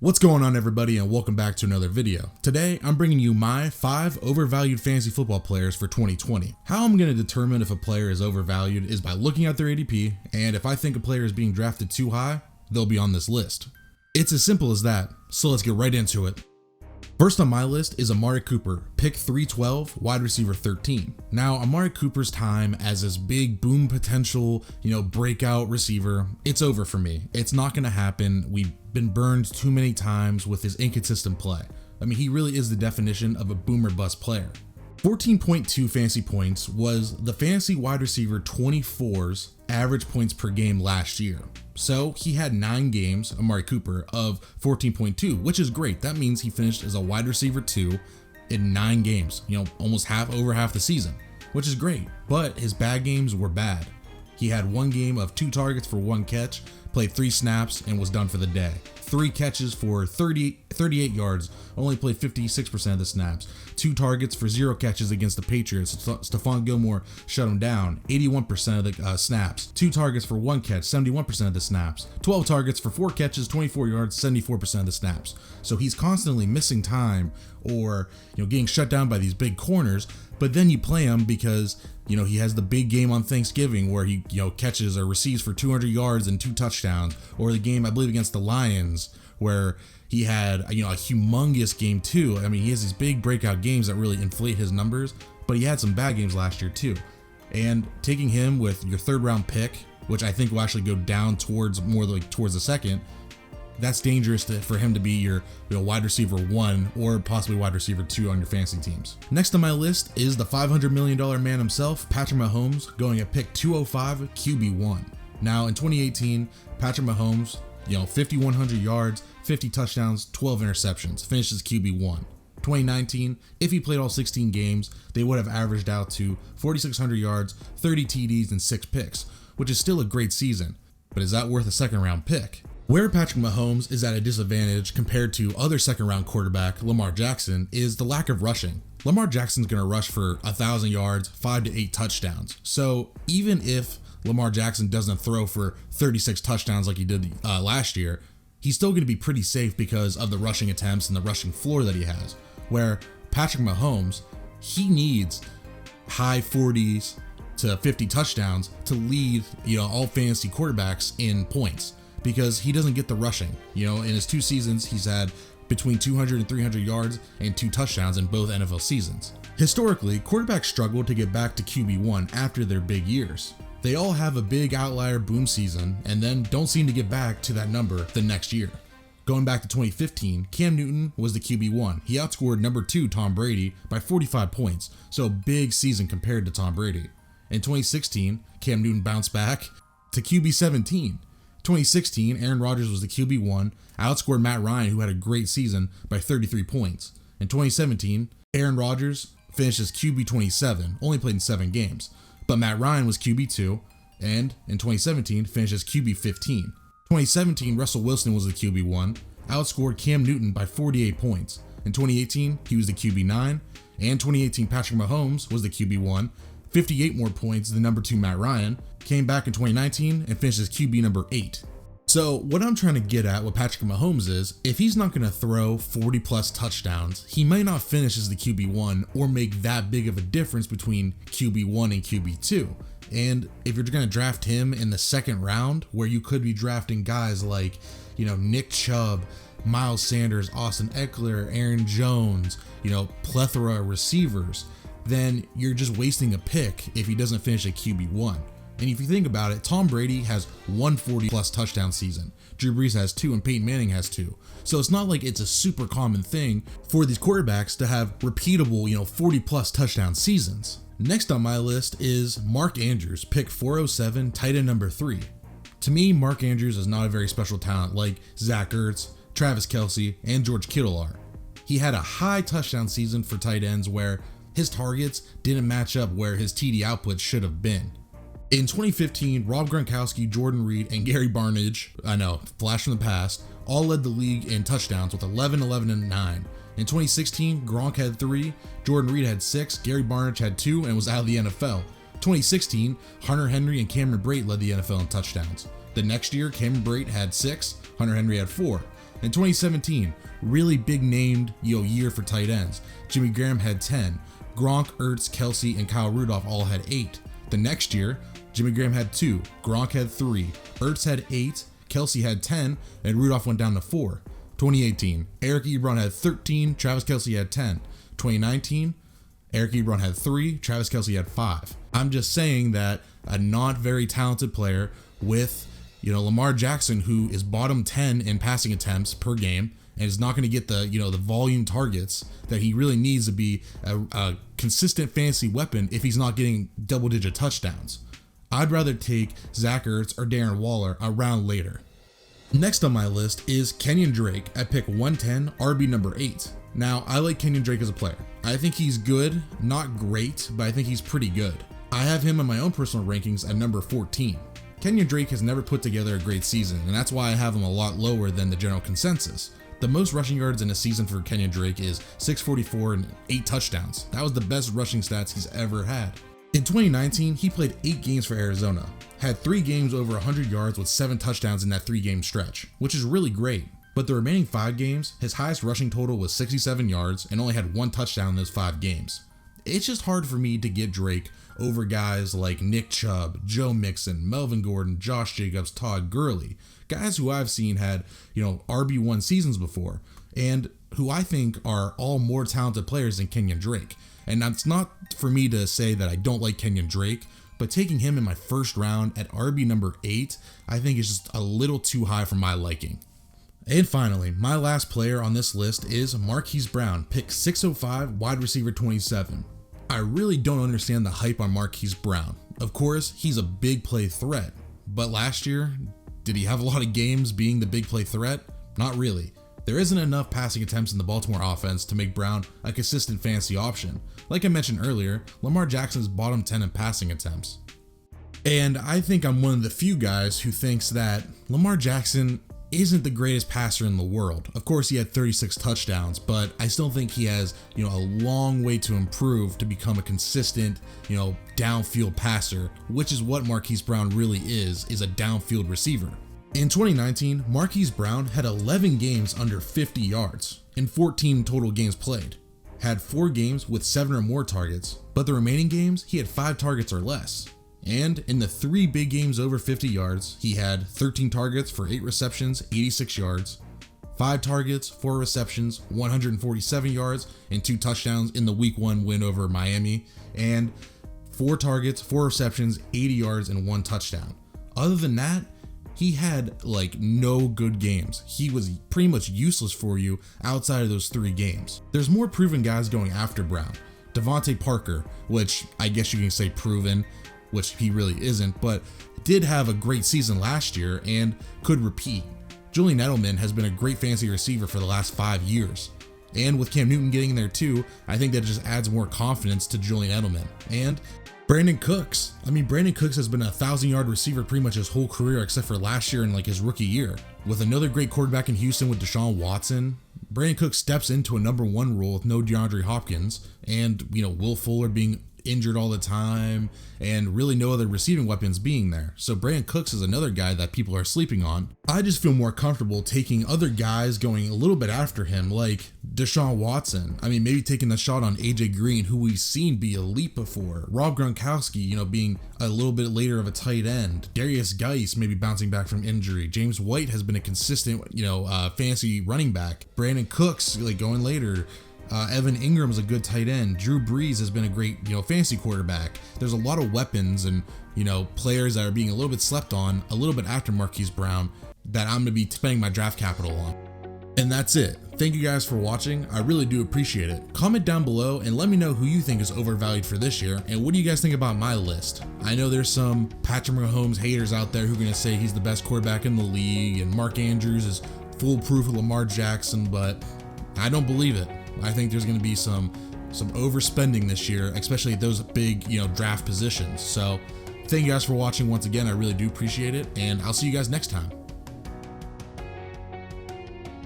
What's going on, everybody, and welcome back to another video. Today, I'm bringing you my 5 overvalued fantasy football players for 2020. How I'm going to determine if a player is overvalued is by looking at their ADP, and if I think a player is being drafted too high, they'll be on this list. It's as simple as that, so let's get right into it. First on my list is Amari Cooper, pick 312, wide receiver 13. Now, Amari Cooper's time as this big boom potential, breakout receiver, it's over for me. It's not going to happen. We've been burned too many times with his inconsistent play. I mean, he really is the definition of a boom or bust player. 14.2 fantasy points was the fantasy wide receiver 24's average points per game last year. So he had 9 games, Amari Cooper, of 14.2, which is great. That means he finished as a wide receiver 2 in 9 games, almost over half the season, which is great. But his bad games were bad. He had 1 game of 2 targets for 1 catch, played 3 snaps, and was done for the day. 3 catches for 38 yards, only played 56% of the snaps. 2 targets for 0 catches against the Patriots. Stephon Gilmore shut him down, 81% of the snaps. 2 targets for 1 catch, 71% of the snaps. 12 targets for 4 catches, 24 yards, 74% of the snaps. So he's constantly missing time or getting shut down by these big corners, but then you play him because he has the big game on Thanksgiving where he catches or receives for 200 yards and 2 touchdowns, or the game I believe against the Lions where he had a humongous game too. I mean, he has these big breakout games that really inflate his numbers, but he had some bad games last year too. And taking him with your 3rd round pick, which I think will actually go down towards the second, that's dangerous for him to be your wide receiver 1 or possibly wide receiver 2 on your fantasy teams. Next on my list is the $500 million man himself, Patrick Mahomes, going at pick 205, QB1. Now in 2018, Patrick Mahomes, 5,100 yards, 50 touchdowns, 12 interceptions, finishes QB1. 2019, if he played all 16 games, they would have averaged out to 4,600 yards, 30 TDs, and 6 picks, which is still a great season. But is that worth a 2nd round pick? Where Patrick Mahomes is at a disadvantage compared to other 2nd round quarterback Lamar Jackson is the lack of rushing. Lamar Jackson's going to rush for 1,000 yards, 5 to 8 touchdowns. So even if Lamar Jackson doesn't throw for 36 touchdowns like he did last year, he's still going to be pretty safe because of the rushing attempts and the rushing floor that he has. Where Patrick Mahomes, he needs high 40s to 50 touchdowns to lead all fantasy quarterbacks in points, because he doesn't get the rushing. In his 2 seasons, he's had between 200 and 300 yards and 2 touchdowns in both NFL seasons. Historically, quarterbacks struggle to get back to QB1 after their big years. They all have a big outlier boom season and then don't seem to get back to that number the next year. Going back to 2015, Cam Newton was the QB1. He outscored number 2 Tom Brady by 45 points, so a big season compared to Tom Brady. In 2016, Cam Newton bounced back to QB17. 2016, Aaron Rodgers was the QB1, outscored Matt Ryan, who had a great season, by 33 points. In 2017, Aaron Rodgers finished as QB27, only played in 7 games, but Matt Ryan was QB2, and in 2017, finished as QB15. 2017, Russell Wilson was the QB1, outscored Cam Newton by 48 points. In 2018, he was the QB9, and 2018, Patrick Mahomes was the QB1, 58 more points than number 2 Matt Ryan, came back in 2019 and finished as QB number 8. So what I'm trying to get at with Patrick Mahomes is, if he's not going to throw 40 plus touchdowns, he might not finish as the QB1 or make that big of a difference between QB1 and QB2. And if you're going to draft him in the 2nd round, where you could be drafting guys like, Nick Chubb, Miles Sanders, Austin Eckler, Aaron Jones, plethora of receivers, then you're just wasting a pick if he doesn't finish at QB1. And if you think about it, Tom Brady has 140 plus touchdown season. Drew Brees has 2 and Peyton Manning has 2. So it's not like it's a super common thing for these quarterbacks to have repeatable, 40 plus touchdown seasons. Next on my list is Mark Andrews, pick 407, tight end number 3. To me, Mark Andrews is not a very special talent like Zach Ertz, Travis Kelce, and George Kittle are. He had a high touchdown season for tight ends where his targets didn't match up where his TD output should have been. In 2015, Rob Gronkowski, Jordan Reed, and Gary Barnidge, flash from the past, all led the league in touchdowns with 11, 11, and 9. In 2016, Gronk had 3, Jordan Reed had 6, Gary Barnidge had 2, and was out of the NFL. 2016, Hunter Henry and Cameron Brate led the NFL in touchdowns. The next year, Cameron Brate had 6, Hunter Henry had 4. In 2017, really big named year for tight ends. Jimmy Graham had 10. Gronk, Ertz, Kelsey, and Kyle Rudolph all had 8. The next year, Jimmy Graham had 2, Gronk had 3, Ertz had 8, Kelsey had 10, and Rudolph went down to 4. 2018, Eric Ebron had 13, Travis Kelsey had 10. 2019, Eric Ebron had 3, Travis Kelsey had 5. I'm just saying that a not very talented player with, Lamar Jackson, who is bottom 10 in passing attempts per game, and is not going to get the, the volume targets that he really needs to be a consistent fantasy weapon if he's not getting double-digit touchdowns. I'd rather take Zach Ertz or Darren Waller a round later. Next on my list is Kenyan Drake at pick 110, RB number 8. Now, I like Kenyan Drake as a player. I think he's good, not great, but I think he's pretty good. I have him in my own personal rankings at number 14. Kenyan Drake has never put together a great season, and that's why I have him a lot lower than the general consensus. The most rushing yards in a season for Kenyan Drake is 644 and 8 touchdowns. That was the best rushing stats he's ever had. In 2019, he played 8 games for Arizona, had 3 games over 100 yards with 7 touchdowns in that 3-game stretch, which is really great. But the remaining 5 games, his highest rushing total was 67 yards and only had 1 touchdown in those 5 games. It's just hard for me to get Drake over guys like Nick Chubb, Joe Mixon, Melvin Gordon, Josh Jacobs, Todd Gurley, guys who I've seen had, RB1 seasons before, and who I think are all more talented players than Kenyan Drake. And that's not for me to say that I don't like Kenyan Drake, but taking him in my first round at RB number 8, I think is just a little too high for my liking. And finally, my last player on this list is Marquis Brown, pick 605, wide receiver 27. I really don't understand the hype on Marquis Brown. Of course, he's a big play threat, but last year, did he have a lot of games being the big play threat? Not really. There isn't enough passing attempts in the Baltimore offense to make Brown a consistent fantasy option. Like I mentioned earlier, Lamar Jackson's bottom 10 in passing attempts. And I think I'm one of the few guys who thinks that Lamar Jackson isn't the greatest passer in the world. Of course, he had 36 touchdowns, but I still think he has, a long way to improve to become a consistent, downfield passer, which is what Marquis Brown really is a downfield receiver. In 2019, Marquis Brown had 11 games under 50 yards in 14 total games played, had 4 games with 7 or more targets, but the remaining games, he had 5 targets or less. And in the 3 big games over 50 yards, he had 13 targets for 8 receptions, 86 yards, 5 targets, 4 receptions, 147 yards, and 2 touchdowns in the Week 1 win over Miami, and 4 targets, 4 receptions, 80 yards, and 1 touchdown. Other than that, he had no good games. He was pretty much useless for you outside of those 3 games. There's more proven guys going after Brown. Devontae Parker, which I guess you can say proven, which he really isn't, but did have a great season last year and could repeat. Julian Edelman has been a great fantasy receiver for the last 5 years. And with Cam Newton getting there too, I think that just adds more confidence to Julian Edelman. And Brandon Cooks. Brandon Cooks has been a 1,000-yard receiver pretty much his whole career except for last year and his rookie year. With another great quarterback in Houston with Deshaun Watson, Brandon Cooks steps into a number 1 role with no DeAndre Hopkins and, Will Fuller being injured all the time and really no other receiving weapons being there. So Brandon Cooks is another guy that people are sleeping on. I just feel more comfortable taking other guys going a little bit after him, like Deshaun Watson. Maybe taking the shot on AJ Green, who we've seen be elite before. Rob Gronkowski, being a little bit later of a tight end. Darius Geis maybe bouncing back from injury. James White has been a consistent, fantasy running back. Brandon Cooks, going later. Evan Ingram's a good tight end. Drew Brees has been a great, fantasy quarterback. There's a lot of weapons and, players that are being a little bit slept on a little bit after Marquis Brown that I'm going to be spending my draft capital on. And that's it. Thank you guys for watching. I really do appreciate it. Comment down below and let me know who you think is overvalued for this year. And what do you guys think about my list? I know there's some Patrick Mahomes haters out there who are going to say he's the best quarterback in the league and Mark Andrews is foolproof of Lamar Jackson, but I don't believe it. I think there's going to be some overspending this year, especially at those big, draft positions. So thank you guys for watching once again. I really do appreciate it, and I'll see you guys next time.